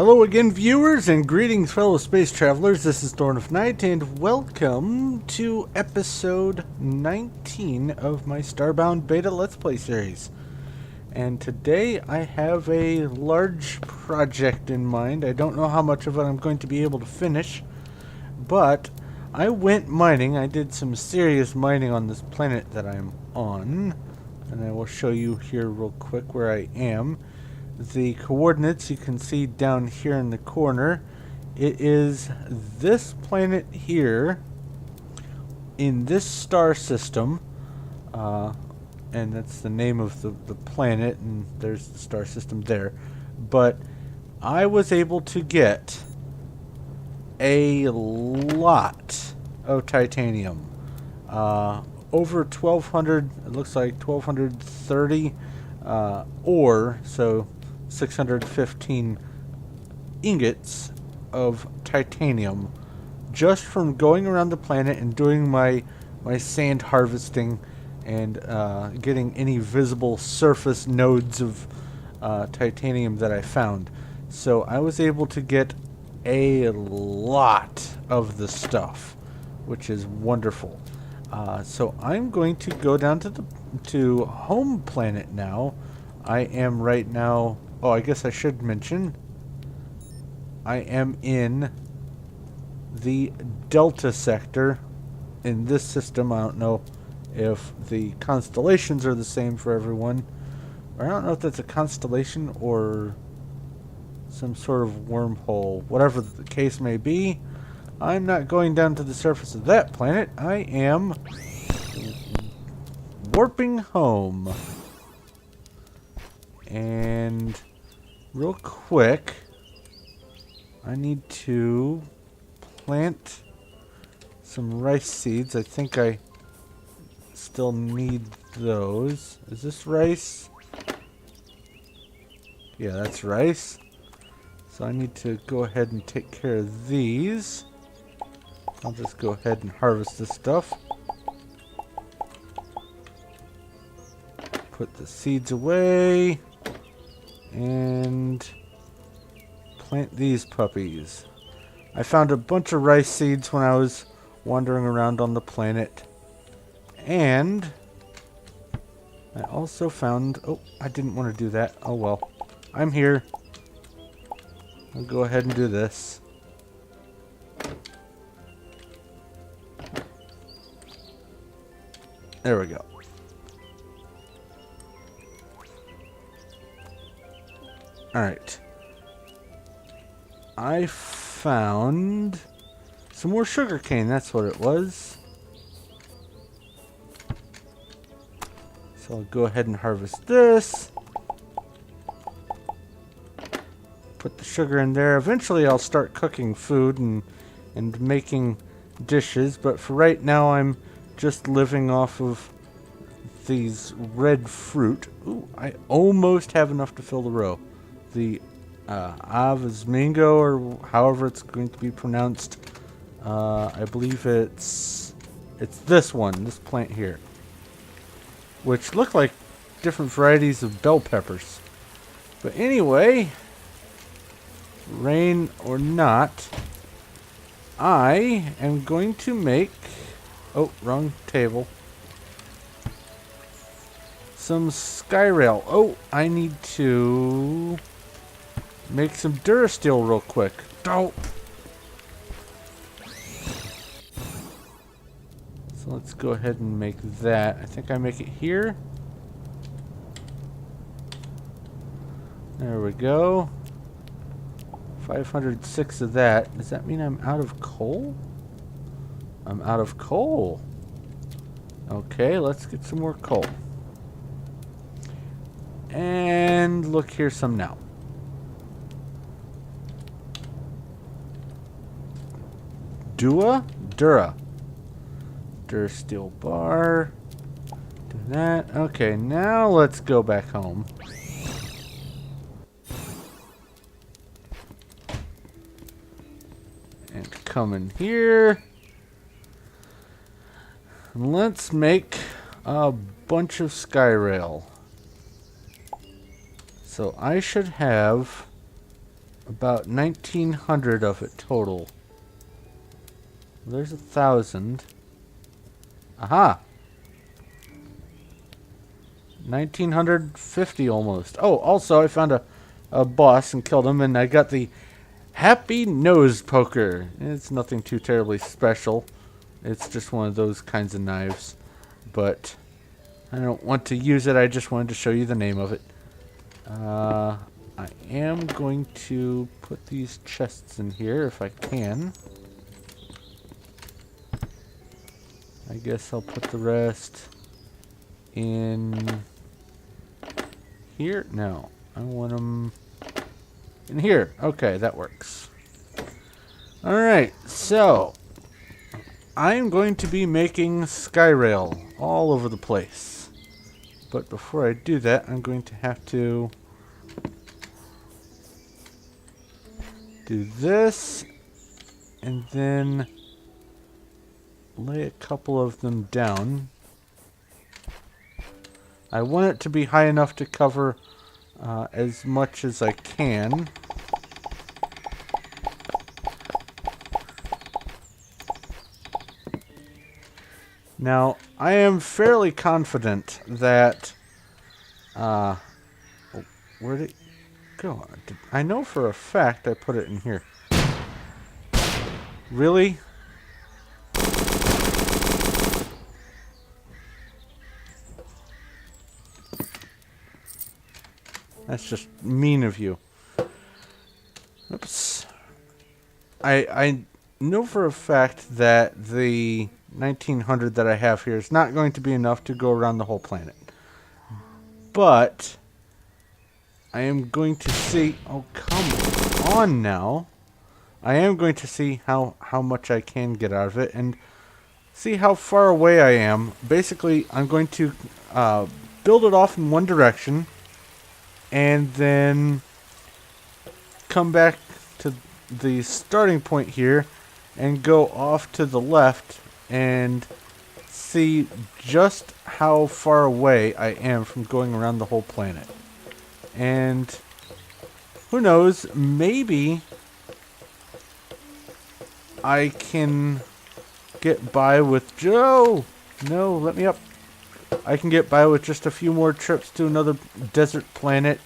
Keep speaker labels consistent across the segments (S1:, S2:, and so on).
S1: Hello again, viewers, and greetings, fellow space travelers. This is Thorn of Night, and welcome to episode 19 of my Starbound Beta Let's Play series. And today I have a large project in mind. I don't know how much of it I'm going to be able to finish, but I went mining. I did some serious mining on this planet that I'm on, and I will show you here real quick where I am. The coordinates you can see down here in the corner. It is this planet here in this star system, and that's the name of the planet, and there's the star system there. But I was able to get a lot of titanium, over 1200, it looks like 1230 ore, so 615 ingots of titanium just from going around the planet and doing my sand harvesting and getting any visible surface nodes of titanium that I found. So I was able to get a lot of the stuff, which is wonderful. So I'm going to go down to home planet now. I am right now. Oh, I guess I should mention, I am in the Delta sector in this system. I don't know if the constellations are the same for everyone. I don't know if that's a constellation or some sort of wormhole. Whatever the case may be, I'm not going down to the surface of that planet. I am warping home. And real quick, I need to plant some rice seeds. I think I still need those. Is this rice? Yeah, that's rice. So I need to go ahead and take care of these. I'll just go ahead and harvest this stuff. Put the seeds away. And plant these puppies. I found a bunch of rice seeds when I was wandering around on the planet. And I also found... Oh, I didn't want to do that. Oh well. I'm here. I'll go ahead and do this. There we go. Alright. I found some more sugarcane, that's what it was. So I'll go ahead and harvest this. Put the sugar in there. Eventually I'll start cooking food and making dishes, but for right now I'm just living off of these red fruit. Ooh, I almost have enough to fill the row. The Avasmingo, or however it's going to be pronounced. I believe it's this one, this plant here, which look like different varieties of bell peppers. But anyway, rain or not, I am going to make... Oh, wrong table. Some Skyrail. Oh, I need to make some Durasteel real quick. Oh. So let's go ahead and make that. I think I make it here. There we go. 506 of that. Does that mean I'm out of coal? I'm out of coal. Okay, let's get some more coal. And look, here's some now. Dura steel bar. Do that. Okay, now let's go back home. And come in here. And let's make a bunch of Skyrail. So I should have About 1,900 of it total. There's 1,000. Aha! 1,950 almost. Oh, also I found a boss and killed him, and I got the Happy Nose Poker. It's nothing too terribly special. It's just one of those kinds of knives. But I don't want to use it. I just wanted to show you the name of it. I am going to put these chests in here if I can. I guess I'll put the rest in here. No, I want them in here. Okay, that works. Alright, so I'm going to be making Skyrail all over the place. But before I do that, I'm going to have to do this and then lay a couple of them down. I want it to be high enough to cover as much as I can. Now, I am fairly confident that where'd it go? I know for a fact I put it in here. Really? That's just mean of you. Oops. I know for a fact that the 1,900 that I have here is not going to be enough to go around the whole planet. But I am going to see... Oh, come on now. I am going to see how much I can get out of it and see how far away I am. Basically, I'm going to build it off in one direction and then come back to the starting point here and go off to the left and see just how far away I am from going around the whole planet. And who knows, maybe I can get by with Joe. No, let me up. I can get by with just a few more trips to another desert planet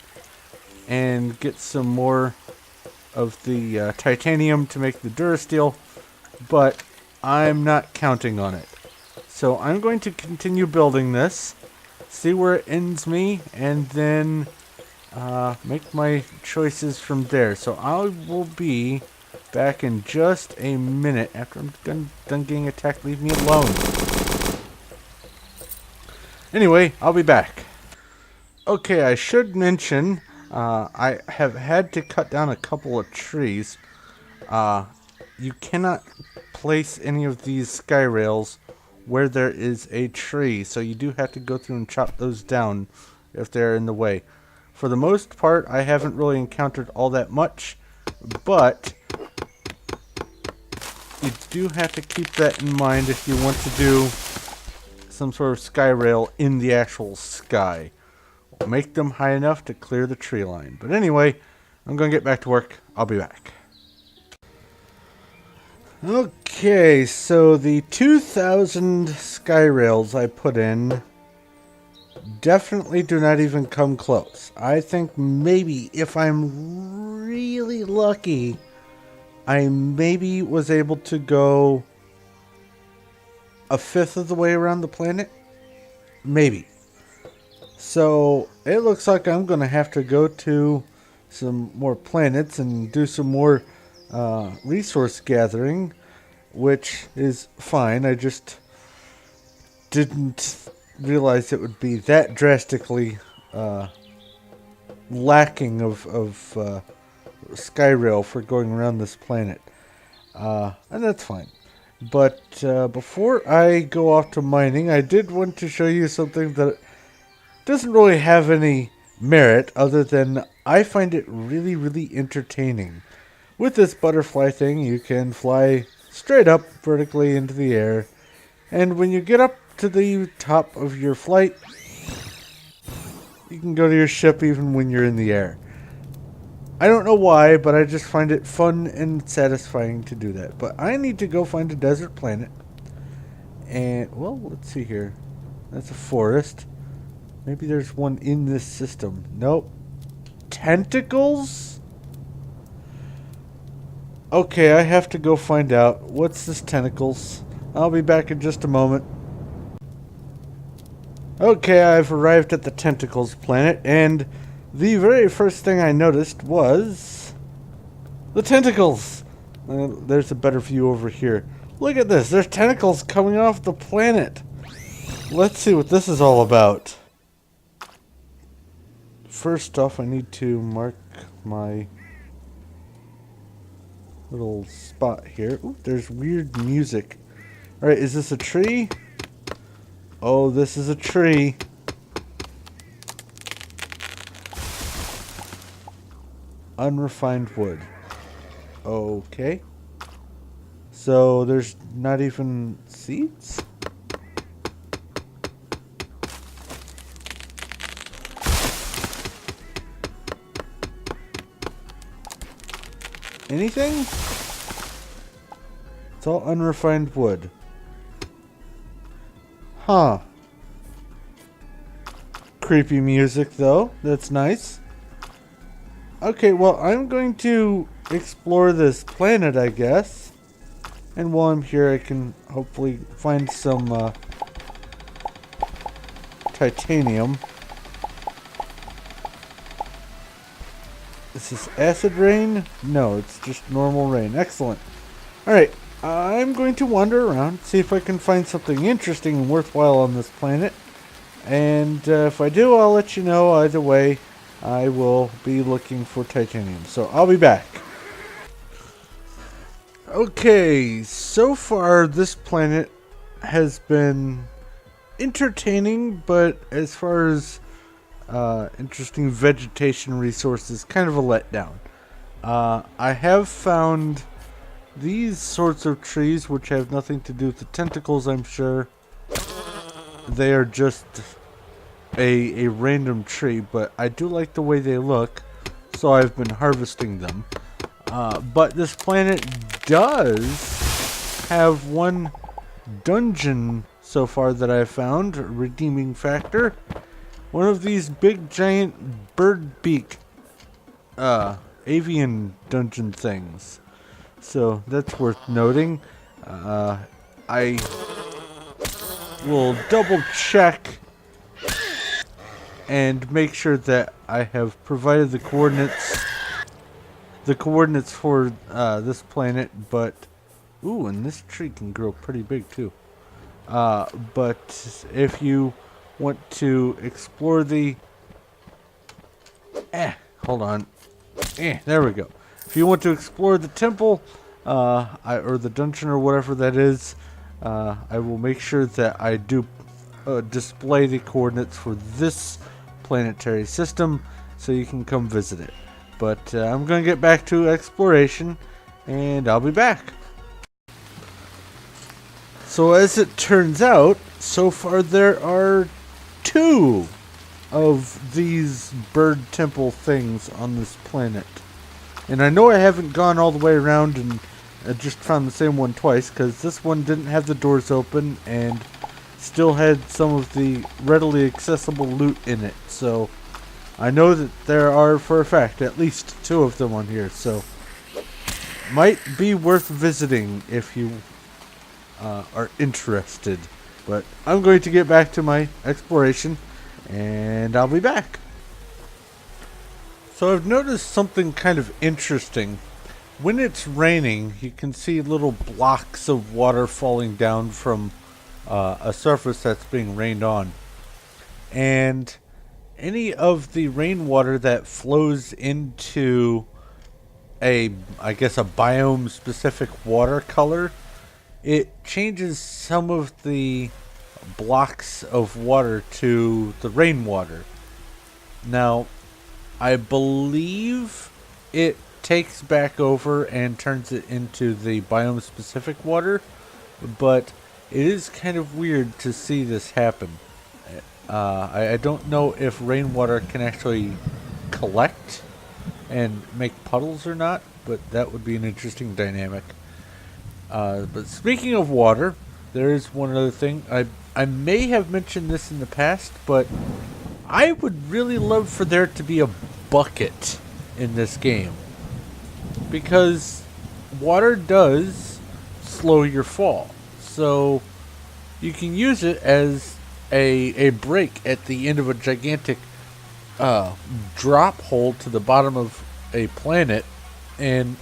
S1: and get some more of the titanium to make the Durasteel, but I'm not counting on it. So I'm going to continue building this, see where it ends me, and then make my choices from there. So I will be back in just a minute after I'm done getting attacked. Leave me alone. Anyway, I'll be back. Okay, I should mention I have had to cut down a couple of trees. You cannot place any of these sky rails where there is a tree, so you do have to go through and chop those down if they're in the way. For the most part, I haven't really encountered all that much, but you do have to keep that in mind if you want to do some sort of sky rail in the actual sky. Make them high enough to clear the tree line. But anyway, I'm going to get back to work. I'll be back. Okay, so the 2,000 sky rails I put in definitely do not even come close. I think maybe if I'm really lucky, I maybe was able to go a fifth of the way around the planet. Maybe. So it looks like I'm going to have to go to some more planets and do some more resource gathering, which is fine. I just didn't realize it would be that drastically lacking of Skyrail for going around this planet. And that's fine. But before I go off to mining, I did want to show you something that doesn't really have any merit other than I find it really, really entertaining. With this butterfly thing, you can fly straight up vertically into the air. And when you get up to the top of your flight, you can go to your ship even when you're in the air. I don't know why, but I just find it fun and satisfying to do that. But I need to go find a desert planet. And, well, let's see here. That's a forest. Maybe there's one in this system. Nope. Tentacles? Okay, I have to go find out. What's this tentacles? I'll be back in just a moment. Okay, I've arrived at the Tentacles planet, and the very first thing I noticed was the tentacles. There's a better view over here. Look at this. There's tentacles coming off the planet. Let's see what this is all about. First off, I need to mark my little spot here. Ooh, there's weird music. Alright, is this a tree? Oh, this is a tree. Unrefined wood. Okay. So there's not even seeds? Anything? It's all unrefined wood. Huh. Creepy music, though. That's nice. Okay, well, I'm going to explore this planet, I guess. And while I'm here, I can hopefully find some titanium. Is this acid rain? No, it's just normal rain. Excellent. Alright, I'm going to wander around, see if I can find something interesting and worthwhile on this planet. And if I do, I'll let you know. Either way, I will be looking for titanium. So I'll be back. Okay, so far this planet has been entertaining, but as far as interesting vegetation resources, kind of a letdown. I have found these sorts of trees, which have nothing to do with the tentacles, I'm sure. They are just a random tree, but I do like the way they look, so I've been harvesting them. But this planet does have one dungeon so far that I've found, a redeeming factor. One of these big giant bird beak avian dungeon things. So that's worth noting. I will double check and make sure that I have provided the coordinates for this planet. But ooh, and this tree can grow pretty big too. But if you want to explore the hold on. There we go. If you want to explore the temple, or the dungeon or whatever that is, I will make sure that I do display the coordinates for this planetary system so you can come visit it. But I'm going to get back to exploration, and I'll be back. So as it turns out, so far there are 2 of these bird temple things on this planet. And I know I haven't gone all the way around and just found the same one twice, because this one didn't have the doors open and still had some of the readily accessible loot in it. So I know that there are, for a fact, at least 2 of them on here. So might be worth visiting if you are interested. But I'm going to get back to my exploration, and I'll be back. So I've noticed something kind of interesting. When it's raining, you can see little blocks of water falling down from a surface that's being rained on. And any of the rainwater that flows into I guess a biome specific watercolor, it changes some of the blocks of water to the rainwater. Now, I believe it takes back over and turns it into the biome specific water, but it is kind of weird to see this happen. I don't know if rainwater can actually collect and make puddles or not, but that would be an interesting dynamic. But speaking of water, there is one other thing. I may have mentioned this in the past, but I would really love for there to be a bucket in this game, because water does slow your fall. So you can use it as a brake at the end of a gigantic drop hole to the bottom of a planet and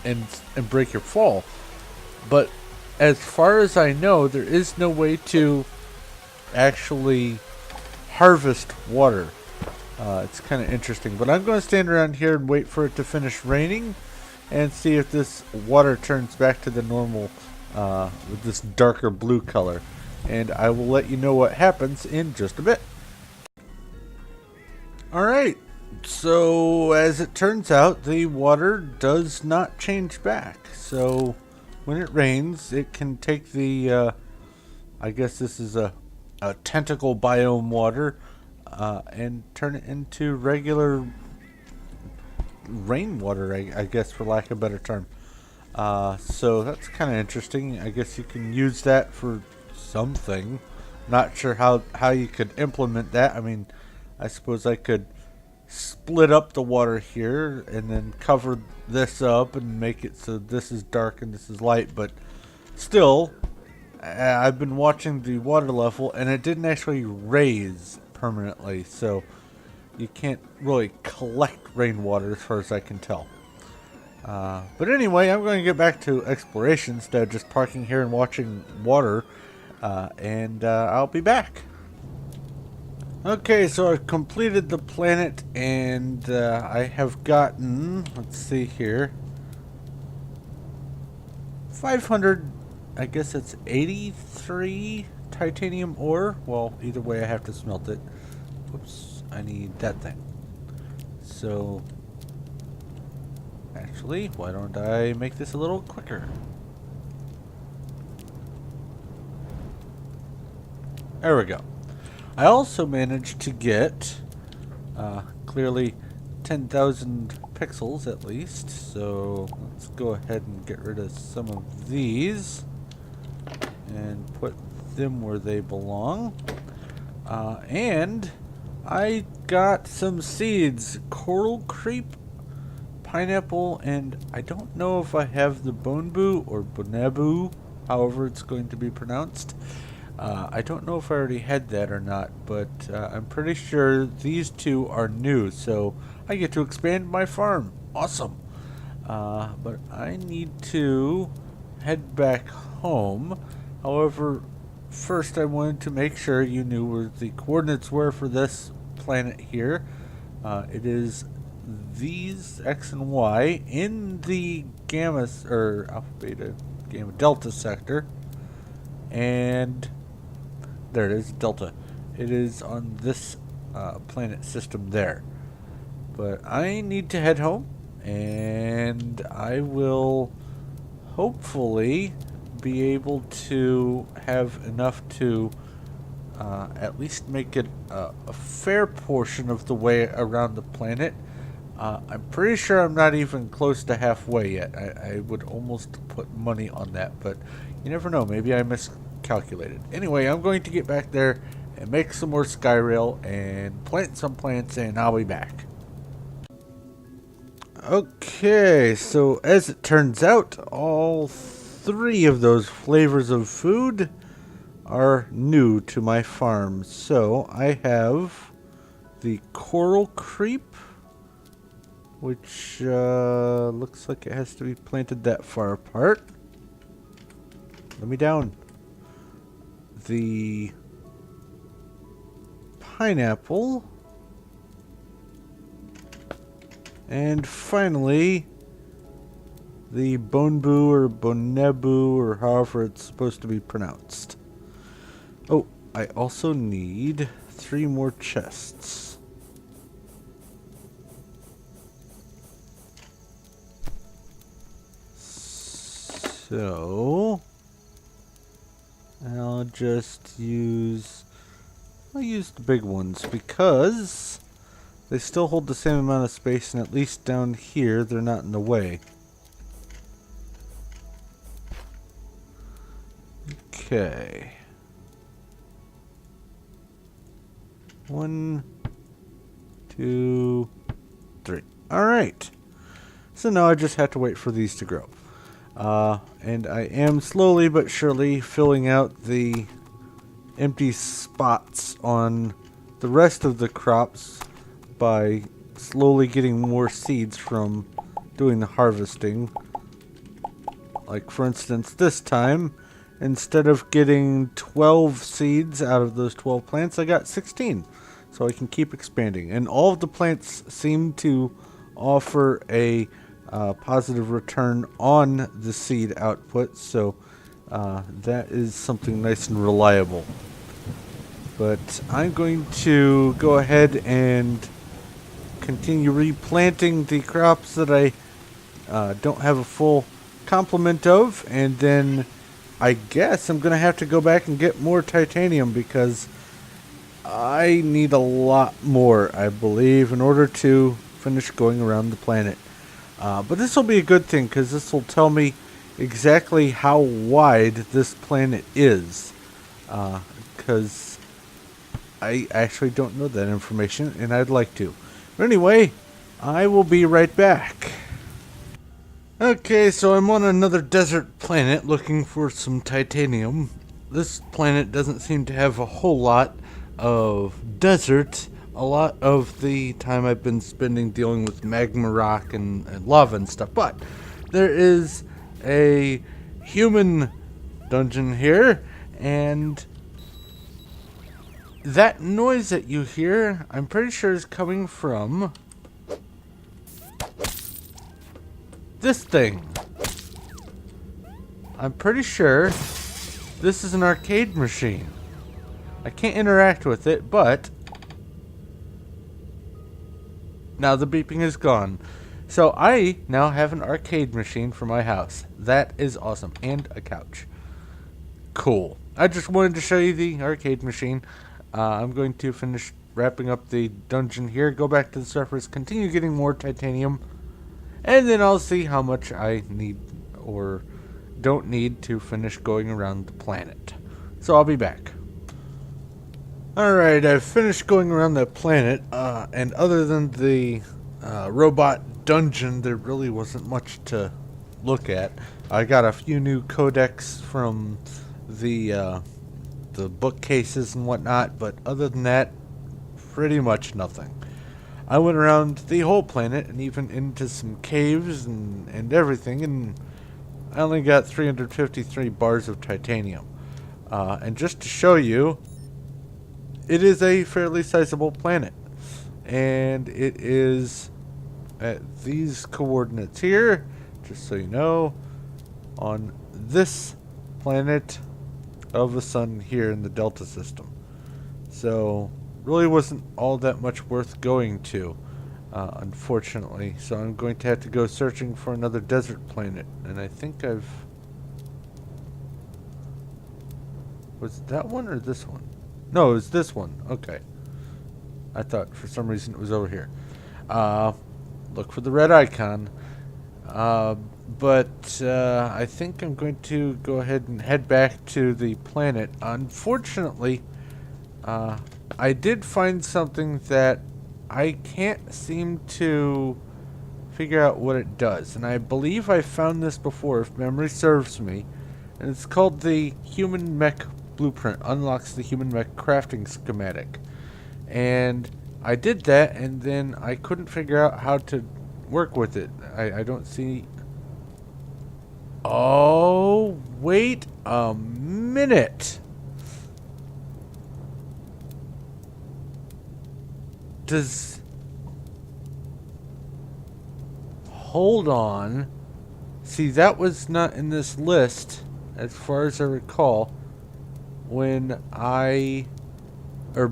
S1: break your fall. But as far as I know, there is no way to actually harvest water. It's kind of interesting. But I'm going to stand around here and wait for it to finish raining and see if this water turns back to the normal with this darker blue color. And I will let you know what happens in just a bit. Alright, so as it turns out, the water does not change back. So when it rains, it can take the, I guess this is a tentacle biome water, and turn it into regular rainwater, I guess, for lack of a better term. So that's kind of interesting. I guess you can use that for something. Not sure how you could implement that. I mean, I suppose I could split up the water here and then cover this up and make it so this is dark and this is light, but still, I've been watching the water level and it didn't actually raise permanently, so you can't really collect rainwater as far as I can tell. But anyway, I'm going to get back to exploration instead of just parking here and watching water, and I'll be back. Okay, so I've completed the planet, and I have gotten, let's see here, 500, I guess it's 83 titanium ore. Well, either way I have to smelt it. Whoops, I need that thing. So, actually, why don't I make this a little quicker? There we go. I also managed to get, clearly 10,000 pixels at least, so let's go ahead and get rid of some of these and put them where they belong. And I got some seeds, coral creep, pineapple, and I don't know if I have the bonbu or bonabu, however it's going to be pronounced. I don't know if I already had that or not, but I'm pretty sure these two are new, so I get to expand my farm. Awesome. But I need to head back home. However, first I wanted to make sure you knew where the coordinates were for this planet here. It is these X and Y in the gamma, or alpha, beta, gamma, delta sector, and there it is, delta. It is on this planet system there. But I need to head home, and I will hopefully be able to have enough to at least make it a fair portion of the way around the planet. I'm pretty sure I'm not even close to halfway yet. I would almost put money on that, but you never know. Maybe I miscalculated. Anyway, I'm going to get back there and make some more Skyrail and plant some plants, and I'll be back. Okay, so as it turns out, all three of those flavors of food are new to my farm. So I have the coral creep, which looks like it has to be planted that far apart. Let me down. The pineapple. And finally, the bonbu or bonebu, or however it's supposed to be pronounced. Oh, I also need 3 more chests. So I'll just use, I'll use the big ones because they still hold the same amount of space, and at least down here, they're not in the way. Okay. 1, 2, 3. Alright. So now I just have to wait for these to grow. And I am slowly but surely filling out the empty spots on the rest of the crops by slowly getting more seeds from doing the harvesting. Like for instance, this time, instead of getting 12 seeds out of those 12 plants, I got 16. So I can keep expanding. And all of the plants seem to offer a positive return on the seed output. So that is something nice and reliable. But I'm going to go ahead and continue replanting the crops that I don't have a full complement of. And then I guess I'm going to have to go back and get more titanium because I need a lot more, I believe, in order to finish going around the planet. But this will be a good thing because this will tell me exactly how wide this planet is. Because I actually don't know that information and I'd like to. But anyway, I will be right back. Okay, so I'm on another desert planet looking for some titanium. This planet doesn't seem to have a whole lot of desert. A lot of the time I've been spending dealing with magma rock and lava and stuff, but there is a human dungeon here, and that noise that you hear, I'm pretty sure is coming from this thing. I'm pretty sure this is an arcade machine. I can't interact with it, but now the beeping is gone. So I now have an arcade machine for my house. That is awesome. And a couch. Cool. I just wanted to show you the arcade machine. I'm going to finish wrapping up the dungeon here, go back to the surface, continue getting more titanium, and then I'll see how much I need or don't need to finish going around the planet. So I'll be back. Alright, I've finished going around the planet, and other than the robot dungeon, there really wasn't much to look at. I got a few new codex from the bookcases and whatnot, but other than that, pretty much nothing. I went around the whole planet and even into some caves and everything, and I only got 353 bars of titanium. And just to show you, it is a fairly sizable planet, and it is at these coordinates here, just so you know, on this planet of the sun here in the Delta system. So really wasn't all that much worth going to, unfortunately. So I'm going to have to go searching for another desert planet, and I think I've... Was that one or this one? No, it was this one. Okay. I thought for some reason it was over here. Look for the red icon. But I think I'm going to go ahead and head back to the planet. Unfortunately, I did find something that I can't seem to figure out what it does. And I believe I found this before, if memory serves me. And it's called the Human Mech Blueprint. Unlocks the Human Mech crafting schematic. And I did that, and then I couldn't figure out how to work with it. I don't see... Oh, wait a minute. Hold on. See, that was not in this list, as far as I recall, when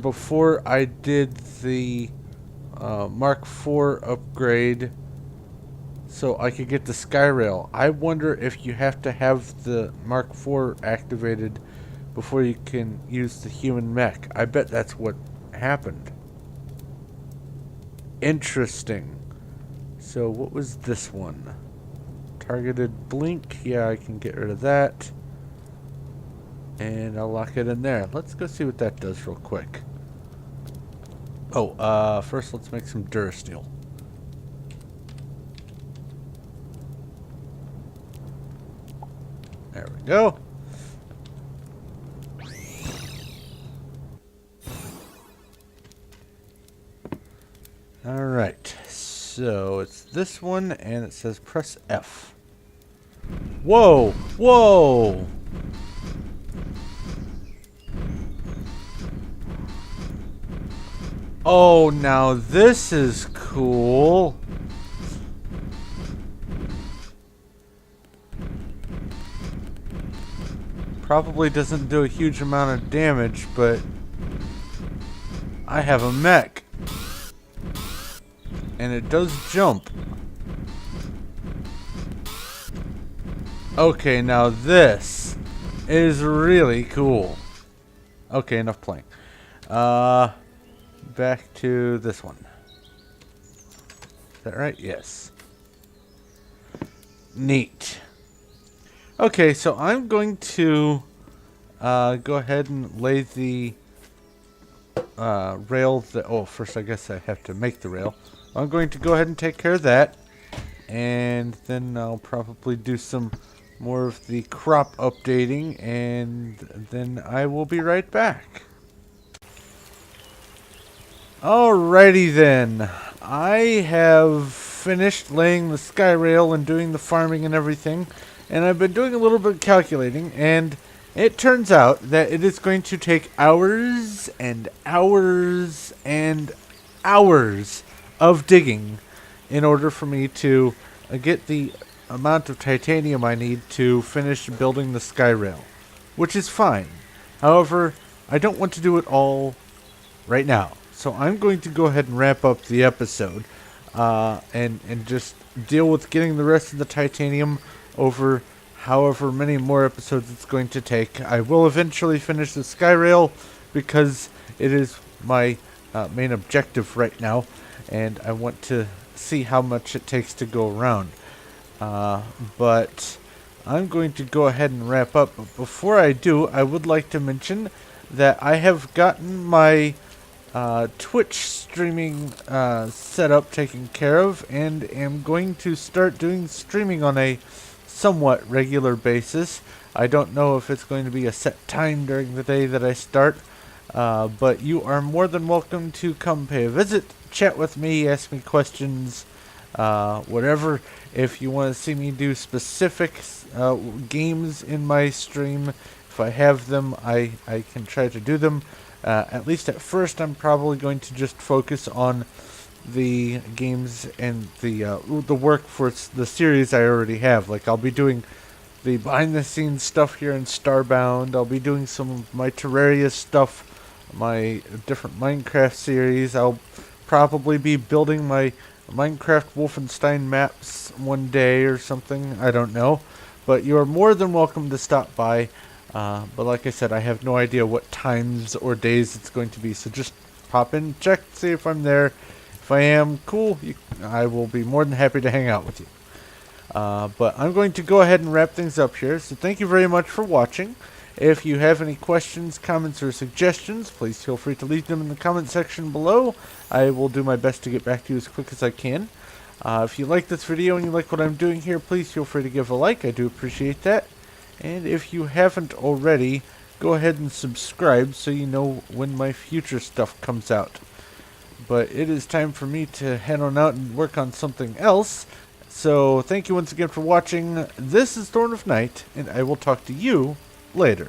S1: before I did the Mark IV upgrade so I could get the Skyrail. I wonder if you have to have the Mark IV activated before you can use the human mech. I bet that's what happened. Interesting. So what was this one? Targeted blink. Yeah, I can get rid of that. And I'll lock it in there. Let's go see what that does real quick. Oh, first let's make some Durasteel. There we go. Alright, so it's this one, and it says press F. Whoa! Whoa! Oh, now this is cool. Probably doesn't do a huge amount of damage, but I have a mech. And it does jump. Okay, now this is really cool. Okay, enough playing. Back to this one. Is that right? Yes. Neat. Okay, so I'm going to go ahead and lay the rail. Oh, first I guess I have to make the rail. I'm going to go ahead and take care of that, and then I'll probably do some more of the crop updating, and then I will be right back. Alrighty then, I have finished laying the Skyrail and doing the farming and everything, and I've been doing a little bit of calculating, and it turns out that it is going to take hours and hours and hours of digging in order for me to get the amount of titanium I need to finish building the Skyrail, which is fine. However, I don't want to do it all right now. So I'm going to go ahead and wrap up the episode and just deal with getting the rest of the titanium over however many more episodes it's going to take. I will eventually finish the Skyrail because it is my main objective right now, and I want to see how much it takes to go around. But I'm going to go ahead and wrap up. But before I do, I would like to mention that I have gotten my Twitch streaming setup taken care of, and am going to start doing streaming on a somewhat regular basis. I don't know if it's going to be a set time during the day that I start, but you are more than welcome to come pay a visit, chat with me, ask me questions, whatever. If you want to see me do specific games in my stream, if I have them, I can try to do them. At least at first, I'm probably going to just focus on the games and the work for the series I already have. Like, I'll be doing the behind-the-scenes stuff here in Starbound. I'll be doing some of my Terraria stuff, my different Minecraft series. I'll probably be building my Minecraft Wolfenstein maps one day or something. I don't know. But you are more than welcome to stop by. But like I said, I have no idea what times or days it's going to be. So just pop in, check, see if I'm there. If I am, cool. I will be more than happy to hang out with you. But I'm going to go ahead and wrap things up here. So thank you very much for watching. If you have any questions, comments, or suggestions, please feel free to leave them in the comment section below. I will do my best to get back to you as quick as I can. If you like this video and you like what I'm doing here, please feel free to give a like. I do appreciate that. And if you haven't already, go ahead and subscribe so you know when my future stuff comes out. But it is time for me to head on out and work on something else. So thank you once again for watching. This is thornofnight, and I will talk to you later.